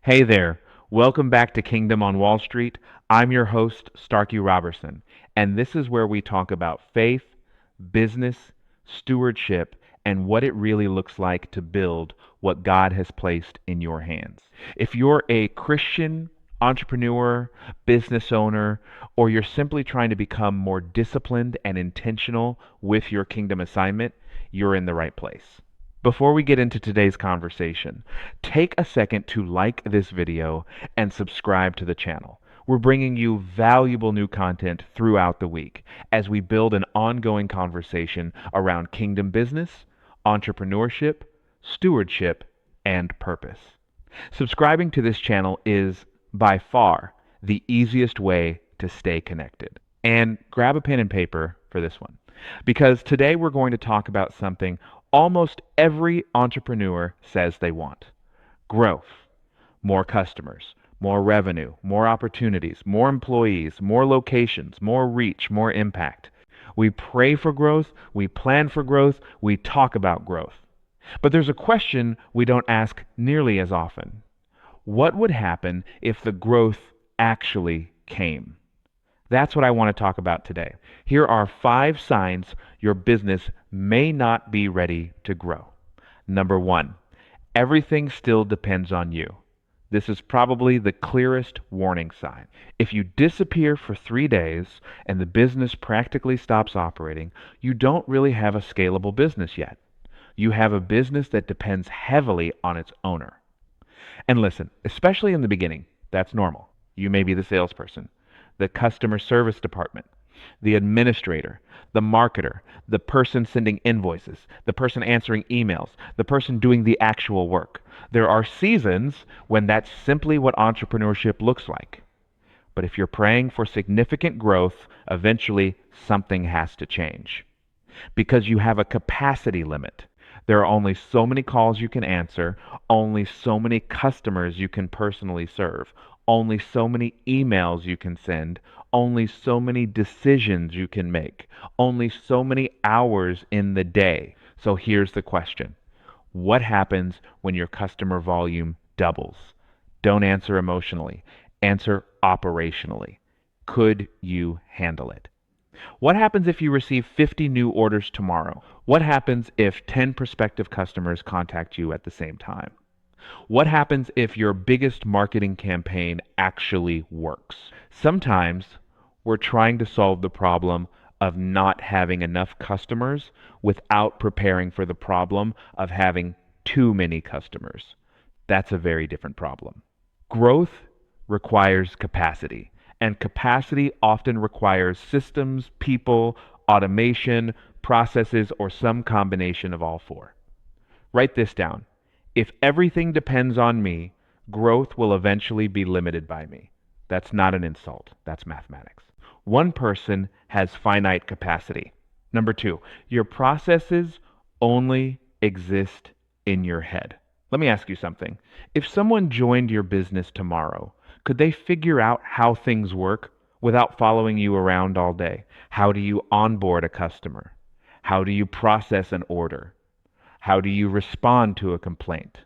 Hey there. Welcome back to Kingdom on Wall Street. I'm your host, Starkey Robertson, and this is where we talk about faith, business, stewardship, and what it really looks like to build what God has placed in your hands. If you're a Christian entrepreneur, business owner, or you're simply trying to become more disciplined and intentional with your kingdom assignment, you're in the right place. Before we get into today's conversation, take a second to like this video and subscribe to the channel. We're bringing you valuable new content throughout the week as we build an ongoing conversation around kingdom business, entrepreneurship, stewardship, and purpose. Subscribing to this channel is by far the easiest way to stay connected. And grab a pen and paper for this one, because today we're going to talk about something almost every entrepreneur says they want: growth, more customers, more revenue, more opportunities, more employees, more locations, more reach, more impact. We pray for growth, we plan for growth, we talk about growth. But there's a question we don't ask nearly as often. What would happen if the growth actually came? That's what I want to talk about today. Here are 5 signs your business may not be ready to grow. Number 1, everything still depends on you. This is probably the clearest warning sign. If you disappear for 3 days and the business practically stops operating, you don't really have a scalable business yet. You have a business that depends heavily on its owner. And listen, especially in the beginning, that's normal. You may be the salesperson, the customer service department, the administrator, the marketer, the person sending invoices, the person answering emails, the person doing the actual work. There are seasons when that's simply what entrepreneurship looks like. But if you're praying for significant growth, eventually something has to change because you have a capacity limit. There are only so many calls you can answer, only so many customers you can personally serve, only so many emails you can send, only so many decisions you can make, only so many hours in the day. So here's the question: what happens when your customer volume doubles? Don't answer emotionally, answer operationally. Could you handle it? What happens if you receive 50 new orders tomorrow? What happens if 10 prospective customers contact you at the same time? What happens if your biggest marketing campaign actually works? Sometimes we're trying to solve the problem of not having enough customers without preparing for the problem of having too many customers. That's a very different problem. Growth requires capacity, and capacity often requires systems, people, automation, processes, or some combination of all 4. Write this down. If everything depends on me, growth will eventually be limited by me. That's not an insult, that's mathematics. One person has finite capacity. Number 2, your processes only exist in your head. Let me ask you something. If someone joined your business tomorrow, could they figure out how things work without following you around all day? How do you onboard a customer? How do you process an order? How do you respond to a complaint?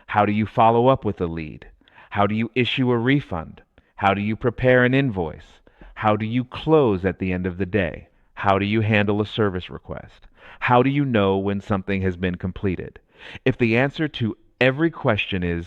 How do you follow up with a lead? How do you issue a refund? How do you prepare an invoice? How do you close at the end of the day? How do you handle a service request? How do you know when something has been completed? If the answer to every question is,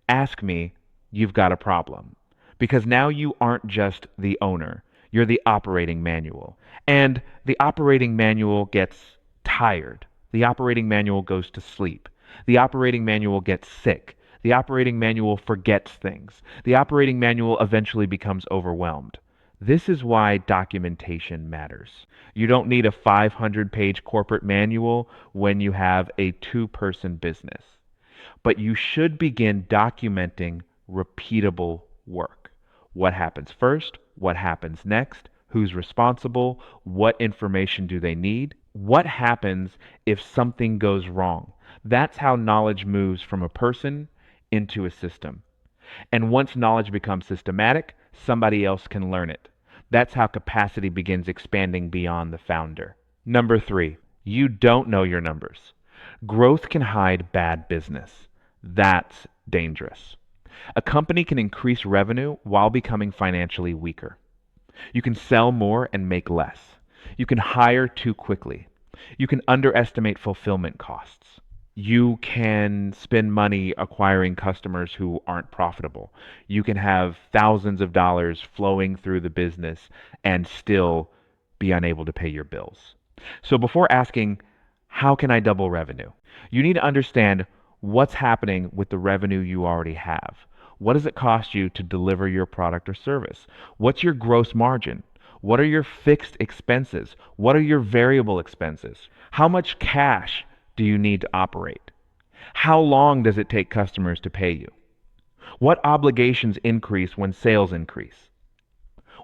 ask me, you've got a problem. Because now you aren't just the owner, you're the operating manual. And the operating manual gets tired. The operating manual goes to sleep. The operating manual gets sick. The operating manual forgets things. The operating manual eventually becomes overwhelmed. This is why documentation matters. You don't need a 500-page corporate manual when you have a 2-person business. But you should begin documenting repeatable work. What happens first? What happens next? Who's responsible? What information do they need? What happens if something goes wrong? That's how knowledge moves from a person into a system. And once knowledge becomes systematic, somebody else can learn it. That's how capacity begins expanding beyond the founder. Number 3, you don't know your numbers. Growth can hide bad business. That's dangerous. A company can increase revenue while becoming financially weaker. You can sell more and make less. You can hire too quickly. You can underestimate fulfillment costs. You can spend money acquiring customers who aren't profitable. You can have thousands of dollars flowing through the business and still be unable to pay your bills. So before asking, how can I double revenue? You need to understand what's happening with the revenue you already have. What does it cost you to deliver your product or service? What's your gross margin? What are your fixed expenses? What are your variable expenses? How much cash do you need to operate? How long does it take customers to pay you? What obligations increase when sales increase?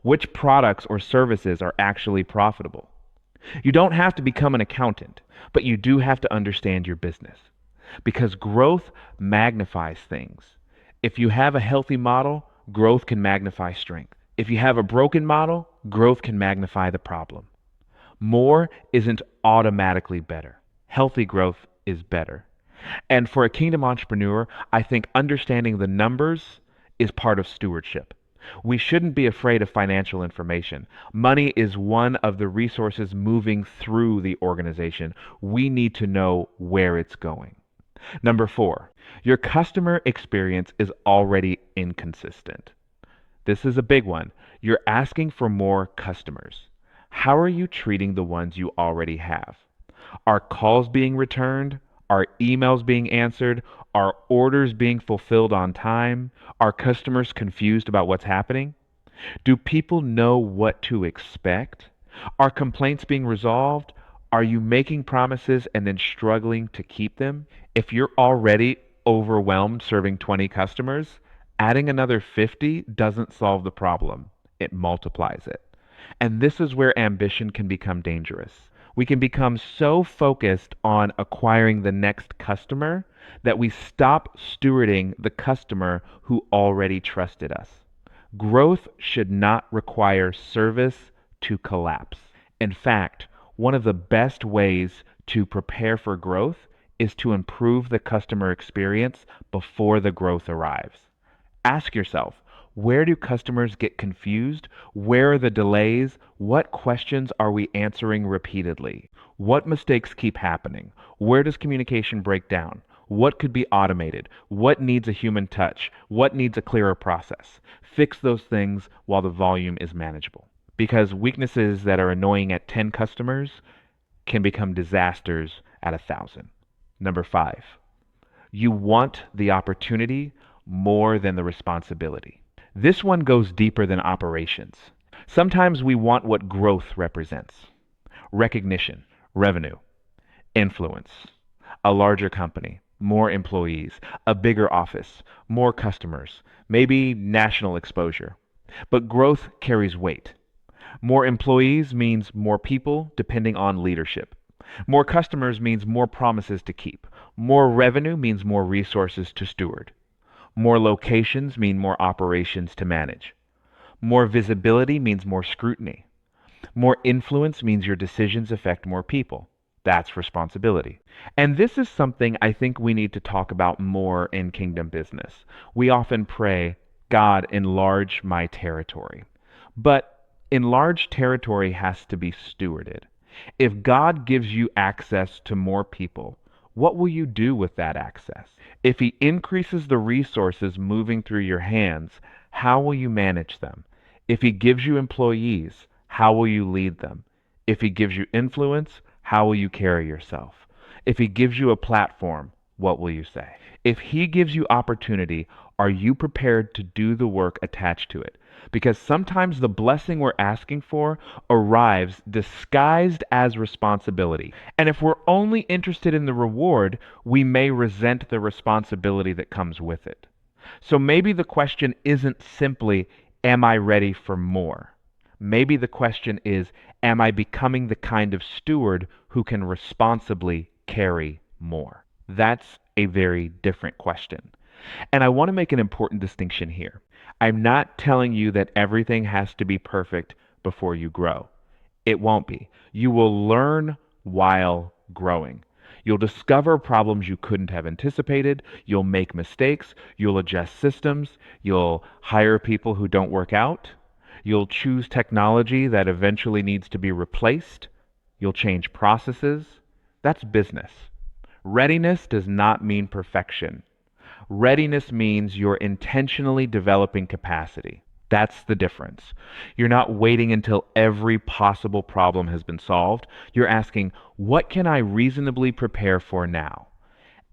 Which products or services are actually profitable? You don't have to become an accountant, but you do have to understand your business because growth magnifies things. If you have a healthy model, growth can magnify strength. If you have a broken model, growth can magnify the problem. More isn't automatically better. Healthy growth is better. And for a kingdom entrepreneur, I think understanding the numbers is part of stewardship. We shouldn't be afraid of financial information. Money is one of the resources moving through the organization. We need to know where it's going. Number four, your customer experience is already inconsistent. This is a big one. You're asking for more customers. How are you treating the ones you already have? Are calls being returned? Are emails being answered? Are orders being fulfilled on time? Are customers confused about what's happening? Do people know what to expect? Are complaints being resolved? Are you making promises and then struggling to keep them? If you're already overwhelmed serving 20 customers, adding another 50 doesn't solve the problem, it multiplies it. And this is where ambition can become dangerous. We can become so focused on acquiring the next customer that we stop stewarding the customer who already trusted us. Growth should not require service to collapse. In fact, one of the best ways to prepare for growth is to improve the customer experience before the growth arrives. Ask yourself, where do customers get confused? Where are the delays? What questions are we answering repeatedly? What mistakes keep happening? Where does communication break down? What could be automated? What needs a human touch? What needs a clearer process? Fix those things while the volume is manageable. Because weaknesses that are annoying at 10 customers can become disasters at 1,000. Number five, you want the opportunity more than the responsibility. This one goes deeper than operations. Sometimes we want what growth represents: recognition, revenue, influence, a larger company, more employees, a bigger office, more customers, maybe national exposure. But growth carries weight. More employees means more people depending on leadership. More customers means more promises to keep. More revenue means more resources to steward. More locations mean more operations to manage. More visibility means more scrutiny. More influence means your decisions affect more people. That's responsibility. And this is something I think we need to talk about more in kingdom business. We often pray, God, enlarge my territory. But enlarged territory has to be stewarded. If God gives you access to more people, what will you do with that access? If He increases the resources moving through your hands, how will you manage them? If He gives you employees, how will you lead them? If He gives you influence, how will you carry yourself? If He gives you a platform, what will you say? If He gives you opportunity, are you prepared to do the work attached to it? Because sometimes the blessing we're asking for arrives disguised as responsibility. And if we're only interested in the reward, we may resent the responsibility that comes with it. So maybe the question isn't simply, am I ready for more? Maybe the question is, am I becoming the kind of steward who can responsibly carry more? That's a very different question. And I want to make an important distinction here. I'm not telling you that everything has to be perfect before you grow. It won't be. You will learn while growing. You'll discover problems you couldn't have anticipated. You'll make mistakes. You'll adjust systems. You'll hire people who don't work out. You'll choose technology that eventually needs to be replaced. You'll change processes. That's business. Readiness does not mean perfection. Readiness means you're intentionally developing capacity. That's the difference. You're not waiting until every possible problem has been solved. You're asking, what can I reasonably prepare for now?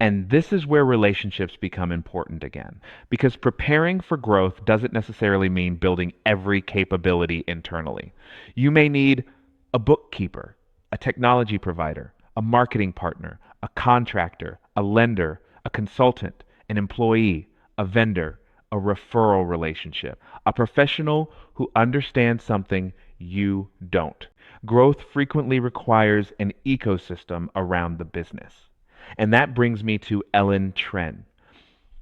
And this is where relationships become important again. Because preparing for growth doesn't necessarily mean building every capability internally. You may need a bookkeeper, a technology provider, a marketing partner, a contractor, a lender, a consultant, an employee, a vendor, a referral relationship, a professional who understands something you don't. Growth frequently requires an ecosystem around the business. And that brings me to Ellen Tren.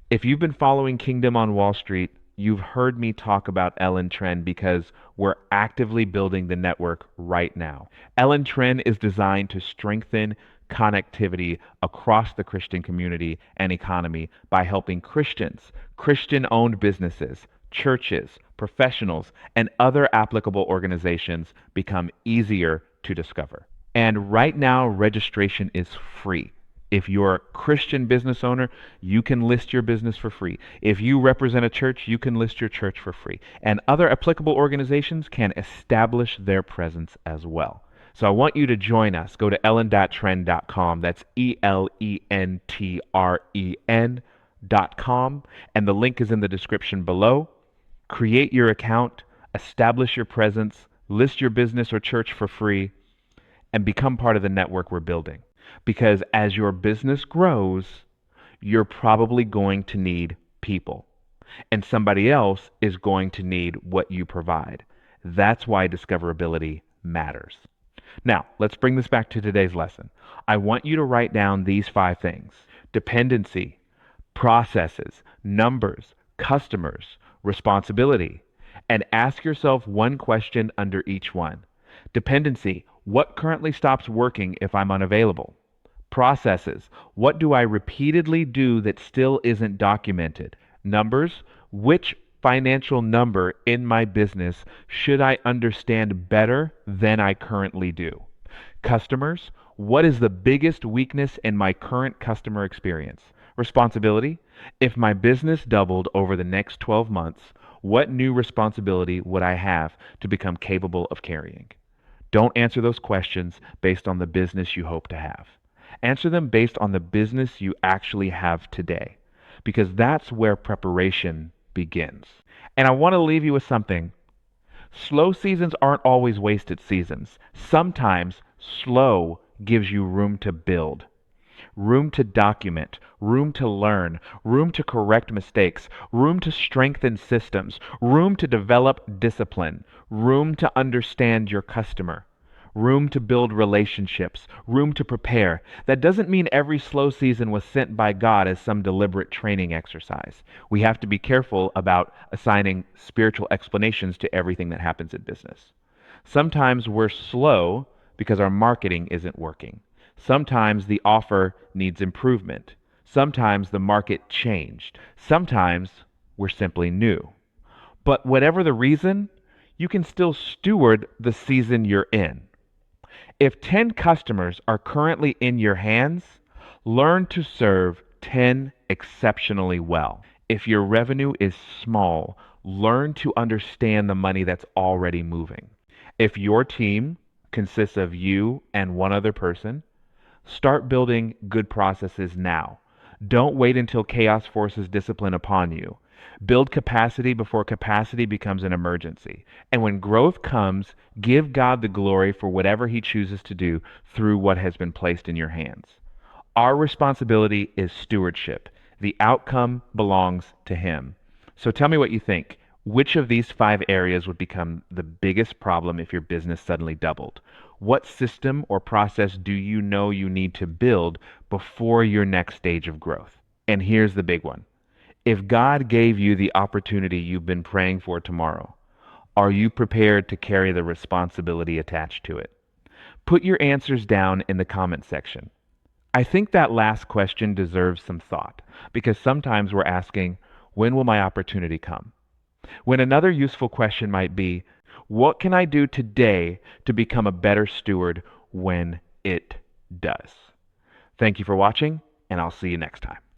If you've been following Kingdom on Wall Street, you've heard me talk about Ellen Tren because we're actively building the network right now. Ellen Tren is designed to strengthen connectivity across the Christian community and economy by helping Christians, Christian owned businesses, churches, professionals, and other applicable organizations become easier to discover. And right now, registration is free. If you're a Christian business owner, you can list your business for free. If you represent a church, you can list your church for free. And other applicable organizations can establish their presence as well. So I want you to join us. Go to ellen.tren.com. That's ELENTREN.com. And the link is in the description below. Create your account, establish your presence, list your business or church for free, and become part of the network we're building. Because as your business grows, you're probably going to need people. And somebody else is going to need what you provide. That's why discoverability matters. Now, let's bring this back to today's lesson. I want you to write down these 5 things: dependency, processes, numbers, customers, responsibility, and ask yourself one question under each one. Dependency: what currently stops working if I'm unavailable? Processes: what do I repeatedly do that still isn't documented? Numbers: which financial number in my business should I understand better than I currently do? Customers: what is the biggest weakness in my current customer experience? Responsibility: if my business doubled over the next 12 months, what new responsibility would I have to become capable of carrying? Don't answer those questions based on the business you hope to have. Answer them based on the business you actually have today, because that's where preparation begins. And I want to leave you with something. Slow seasons aren't always wasted seasons. Sometimes slow gives you room to build, room to document, room to learn, room to correct mistakes, room to strengthen systems, room to develop discipline, room to understand your customer, room to build relationships, room to prepare. That doesn't mean every slow season was sent by God as some deliberate training exercise. We have to be careful about assigning spiritual explanations to everything that happens in business. Sometimes we're slow because our marketing isn't working. Sometimes the offer needs improvement. Sometimes the market changed. Sometimes we're simply new. But whatever the reason, you can still steward the season you're in. If 10 customers are currently in your hands, learn to serve 10 exceptionally well. If your revenue is small, learn to understand the money that's already moving. If your team consists of you and one other person, start building good processes now. Don't wait until chaos forces discipline upon you. Build capacity before capacity becomes an emergency. And when growth comes, give God the glory for whatever He chooses to do through what has been placed in your hands. Our responsibility is stewardship. The outcome belongs to Him. So tell me what you think. Which of these 5 areas would become the biggest problem if your business suddenly doubled? What system or process do you know you need to build before your next stage of growth? And here's the big one. If God gave you the opportunity you've been praying for tomorrow, are you prepared to carry the responsibility attached to it? Put your answers down in the comment section. I think that last question deserves some thought because sometimes we're asking, when will my opportunity come? When another useful question might be, what can I do today to become a better steward when it does? Thank you for watching, and I'll see you next time.